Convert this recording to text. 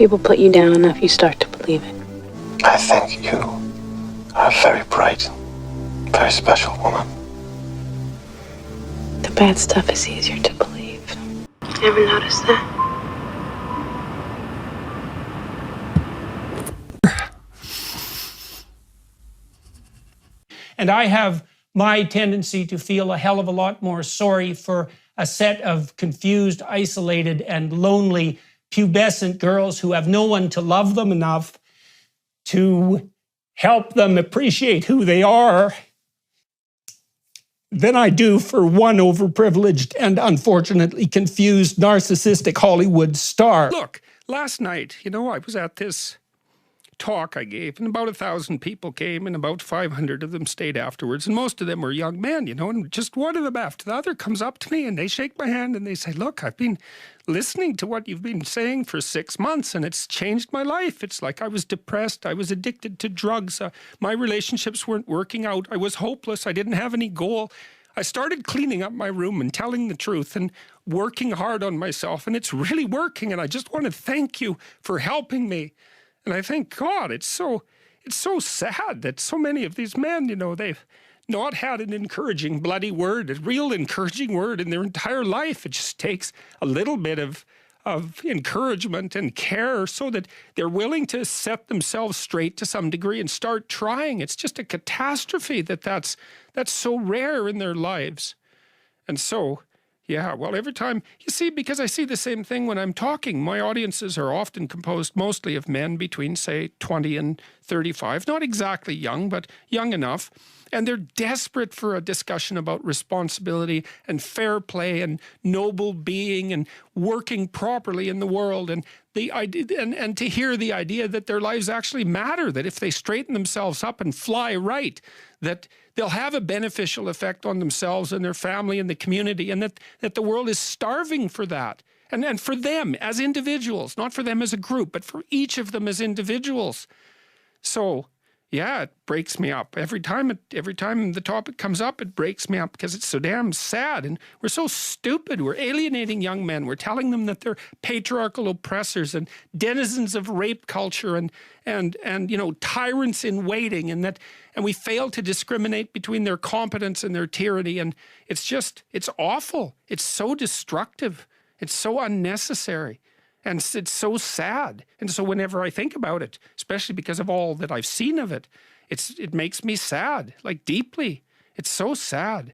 people put you down enough, you start to believe it. I think you are a very bright, very special woman. The bad stuff is easier to believe. You ever notice that? And I have my tendency to feel a hell of a lot more sorry for a set of confused, isolated, and lonely pubescent girls who have no one to love them enough to help them appreciate who they are than I do for one overprivileged and unfortunately confused narcissistic Hollywood star. Look, last night, you know, I was at this talk I gave, and about 1,000 people came, and about 500 of them stayed afterwards, and most of them were young men, you know, and just one of them after the other comes up to me and they shake my hand and they say, look, I've been listening to what you've been saying for 6 months and it's changed my life. It's like I was depressed, I was addicted to drugs, my relationships weren't working out, I was hopeless, I didn't have any goal. I started cleaning up my room and telling the truth and working hard on myself, and it's really working, and I just want to thank you for helping me. And I think, God, it's so sad that so many of these men, you know, they've not had an encouraging bloody word, a real encouraging word in their entire life. It just takes a little bit of encouragement and care so that they're willing to set themselves straight to some degree and start trying. It's just a catastrophe that's so rare in their lives. And so, yeah, well, every time, you see, because I see the same thing when I'm talking. My audiences are often composed mostly of men between, say, 20 and 35. Not exactly young, but young enough. And they're desperate for a discussion about responsibility and fair play and noble being and working properly in the world. And the idea, and to hear the idea that their lives actually matter, that if they straighten themselves up and fly right, that they'll have a beneficial effect on themselves and their family and the community, and that the world is starving for that. And for them as individuals, not for them as a group, but for each of them as individuals. So, yeah, it breaks me up. Every time the topic comes up, it breaks me up because it's so damn sad. And we're so stupid. We're alienating young men. We're telling them that they're patriarchal oppressors and denizens of rape culture and you know, tyrants in waiting, and we fail to discriminate between their competence and their tyranny. And it's awful. It's so destructive. It's so unnecessary. And it's so sad. And so whenever I think about it, especially because of all that I've seen of it, it makes me sad, like deeply. It's so sad.